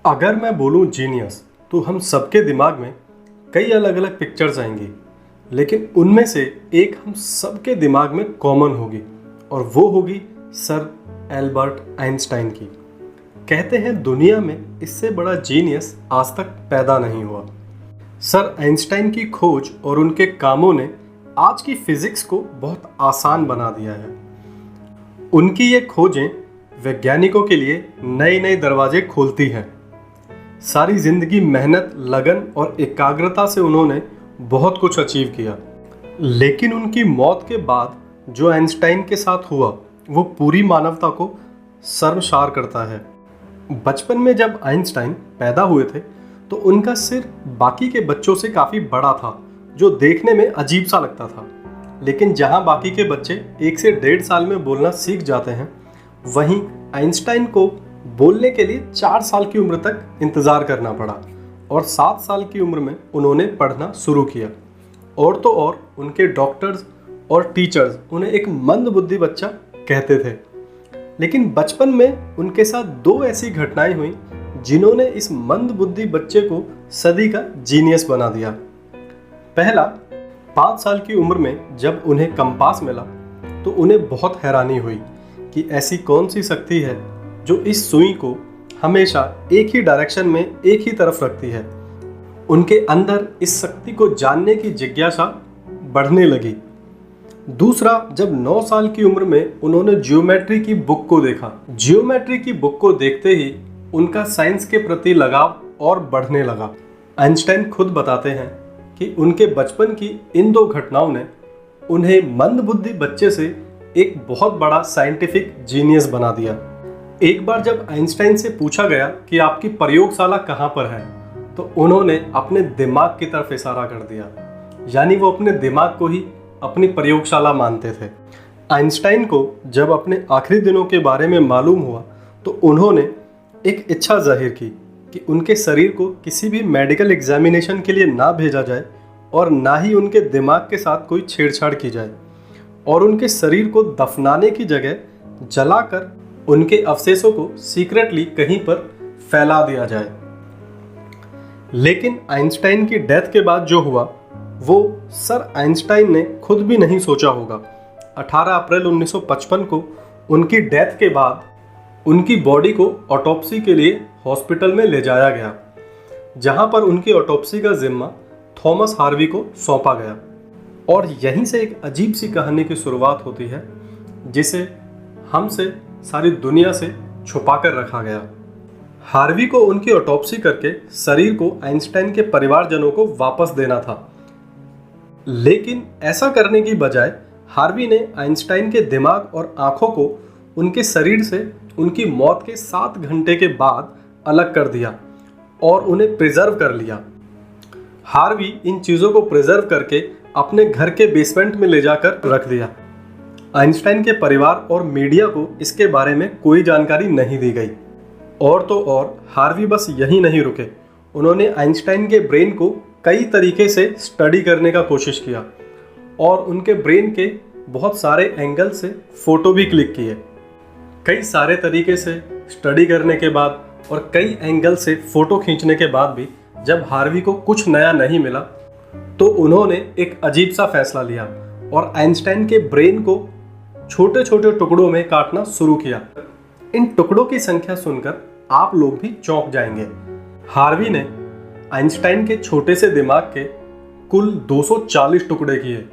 अगर मैं बोलूं जीनियस तो हम सबके दिमाग में कई अलग अलग पिक्चर्स आएंगी, लेकिन उनमें से एक हम सबके दिमाग में कॉमन होगी और वो होगी सर एल्बर्ट आइंस्टाइन की। कहते हैं दुनिया में इससे बड़ा जीनियस आज तक पैदा नहीं हुआ। सर आइंस्टाइन की खोज और उनके कामों ने आज की फिजिक्स को बहुत आसान बना दिया है। उनकी ये खोजें वैज्ञानिकों के लिए नए नए दरवाजे खोलती हैं। सारी जिंदगी मेहनत, लगन और एकाग्रता से उन्होंने बहुत कुछ अचीव किया, लेकिन उनकी मौत के बाद जो आइंस्टाइन के साथ हुआ वो पूरी मानवता को शर्मसार करता है। बचपन में जब आइंस्टाइन पैदा हुए थे तो उनका सिर बाकी के बच्चों से काफ़ी बड़ा था, जो देखने में अजीब सा लगता था। लेकिन जहां बाकी के बच्चे 1 से 1.5 साल में बोलना सीख जाते हैं, वहीं आइंस्टाइन को बोलने के लिए 4 साल की उम्र तक इंतज़ार करना पड़ा और 7 साल की उम्र में उन्होंने पढ़ना शुरू किया। और तो और उनके डॉक्टर्स और टीचर्स उन्हें एक मंदबुद्धि बच्चा कहते थे। लेकिन बचपन में उनके साथ 2 ऐसी घटनाएं हुई जिन्होंने इस मंदबुद्धि बच्चे को सदी का जीनियस बना दिया। पहला, 5 साल की उम्र में जब उन्हें कंपास मिला तो उन्हें बहुत हैरानी हुई कि ऐसी कौन सी शक्ति है जो इस सुई को हमेशा एक ही डायरेक्शन में एक ही तरफ रखती है। उनके अंदर इस शक्ति को जानने की जिज्ञासा बढ़ने लगी। दूसरा, जब 9 साल की उम्र में उन्होंने ज्योमेट्री की बुक को देखा। ज्योमेट्री की बुक को देखते ही उनका साइंस के प्रति लगाव और बढ़ने लगा। आइंस्टाइन खुद बताते हैं कि उनके बचपन की इन 2 घटनाओं ने उन्हें मंदबुद्धि बच्चे से एक बहुत बड़ा साइंटिफिक जीनियस बना दिया। एक बार जब आइंस्टाइन से पूछा गया कि आपकी प्रयोगशाला कहाँ पर है, तो उन्होंने अपने दिमाग की तरफ इशारा कर दिया, यानी वो अपने दिमाग को ही अपनी प्रयोगशाला मानते थे। आइंस्टाइन को जब अपने आखिरी दिनों के बारे में मालूम हुआ तो उन्होंने एक इच्छा जाहिर की कि उनके शरीर को किसी भी मेडिकल एग्जामिनेशन के लिए ना भेजा जाए और ना ही उनके दिमाग के साथ कोई छेड़छाड़ की जाए, और उनके शरीर को दफनाने की जगह जलाकर उनके अवशेषों को सीक्रेटली कहीं पर फैला दिया जाए। लेकिन आइंस्टाइन की डेथ के बाद जो हुआ वो सर आइंस्टाइन ने खुद भी नहीं सोचा होगा। 18 अप्रैल 1955 को उनकी डेथ के बाद उनकी बॉडी को ऑटोप्सी के लिए हॉस्पिटल में ले जाया गया, जहां पर उनकी ऑटोप्सी का जिम्मा थॉमस हार्वी को सौंपा गया। और यहीं से एक अजीब सी कहानी की शुरुआत होती है, जिसे हमसे सारी दुनिया से छुपा कर रखा गया। हार्वी को उनकी ऑटोप्सी करके शरीर को आइंस्टाइन के परिवारजनों को वापस देना था, लेकिन ऐसा करने की बजाय हार्वी ने आइंस्टाइन के दिमाग और आंखों को उनके शरीर से उनकी मौत के 7 घंटे के बाद अलग कर दिया और उन्हें प्रिजर्व कर लिया। हार्वी इन चीज़ों को प्रिजर्व करके अपने घर के बेसमेंट में ले जाकर रख दिया। आइंस्टाइन के परिवार और मीडिया को इसके बारे में कोई जानकारी नहीं दी गई। और तो और हार्वी बस यही नहीं रुके, उन्होंने आइंस्टाइन के ब्रेन को कई तरीके से स्टडी करने का कोशिश किया और उनके ब्रेन के बहुत सारे एंगल से फ़ोटो भी क्लिक किए। कई सारे तरीके से स्टडी करने के बाद और कई एंगल से फ़ोटो खींचने के बाद भी जब हार्वी को कुछ नया नहीं मिला तो उन्होंने एक अजीब सा फैसला लिया और आइंस्टाइन के ब्रेन को छोटे छोटे टुकड़ों में काटना शुरू किया। इन टुकड़ों की संख्या सुनकर आप लोग भी चौंक जाएंगे। हार्वी ने आइंस्टाइन के छोटे से दिमाग के कुल 240 टुकड़े किए।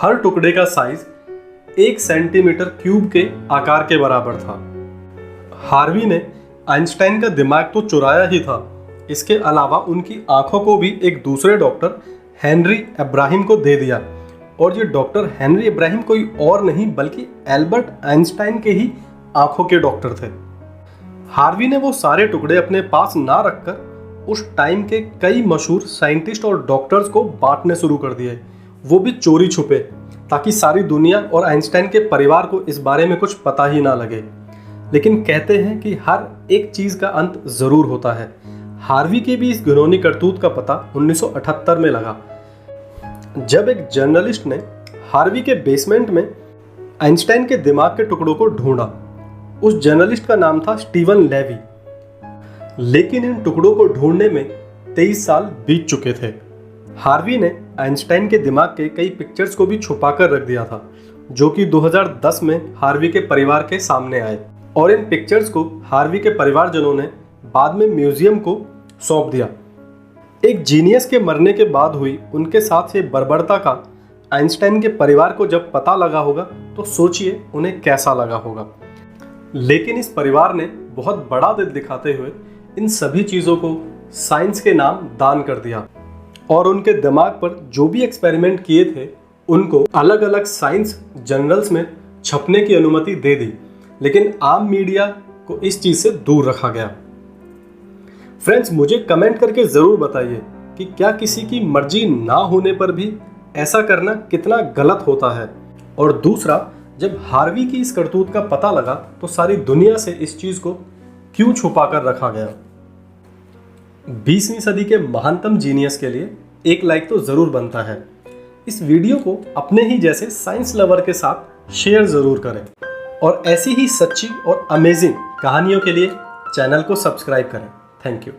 हर टुकड़े का साइज 1 सेंटीमीटर क्यूब के आकार के बराबर था। हार्वी ने आइंस्टाइन का दिमाग तो चुराया ही था, इसके अलावा उनकी आंखों को भी एक दूसरे डॉक्टर हेनरी इब्राहिम को दे दिया, और ये डॉक्टर हेनरी इब्राहिम कोई और नहीं बल्कि एल्बर्ट आइंस्टाइन के ही आंखों के डॉक्टर थे। हार्वी ने वो सारे टुकड़े अपने पास ना रखकर उस टाइम के कई मशहूर साइंटिस्ट और डॉक्टर्स को बांटने शुरू कर दिए, वो भी चोरी छुपे, ताकि सारी दुनिया और आइंस्टाइन के परिवार को इस बारे में कुछ पता ही ना लगे। लेकिन कहते हैं कि हर एक चीज़ का अंत ज़रूर होता है। हार्वी की भी इस घिनौनी करतूत का पता 1978 में लगा, जब एक जर्नलिस्ट ने हार्वी के बेसमेंट में आइंस्टाइन के दिमाग के टुकड़ों को ढूंढा। उस जर्नलिस्ट का नाम था स्टीवन लेवी। लेकिन इन टुकड़ों को ढूंढने में 23 साल बीत चुके थे। हार्वी ने आइंस्टाइन के दिमाग के कई पिक्चर्स को भी छुपाकर रख दिया था, जो कि 2010 में हार्वी के परिवार के सामने आए, और इन पिक्चर्स को हार्वी के परिवारजनों ने बाद में म्यूजियम को सौंप दिया। एक जीनियस के मरने के बाद हुई उनके साथ ये बर्बरता का आइंस्टाइन के परिवार को जब पता लगा होगा तो सोचिए उन्हें कैसा लगा होगा। लेकिन इस परिवार ने बहुत बड़ा दिल दिखाते हुए इन सभी चीज़ों को साइंस के नाम दान कर दिया, और उनके दिमाग पर जो भी एक्सपेरिमेंट किए थे उनको अलग अलग साइंस जर्नल्स में छपने की अनुमति दे दी, लेकिन आम मीडिया को इस चीज़ से दूर रखा गया। फ्रेंड्स, मुझे कमेंट करके ज़रूर बताइए कि क्या किसी की मर्जी ना होने पर भी ऐसा करना कितना गलत होता है। और दूसरा, जब हार्वी की इस करतूत का पता लगा तो सारी दुनिया से इस चीज़ को क्यों छुपा कर रखा गया। 20वीं सदी के महानतम जीनियस के लिए एक लाइक तो ज़रूर बनता है। इस वीडियो को अपने ही जैसे साइंस लवर के साथ शेयर ज़रूर करें, और ऐसी ही सच्ची और अमेजिंग कहानियों के लिए चैनल को सब्सक्राइब करें। Thank you.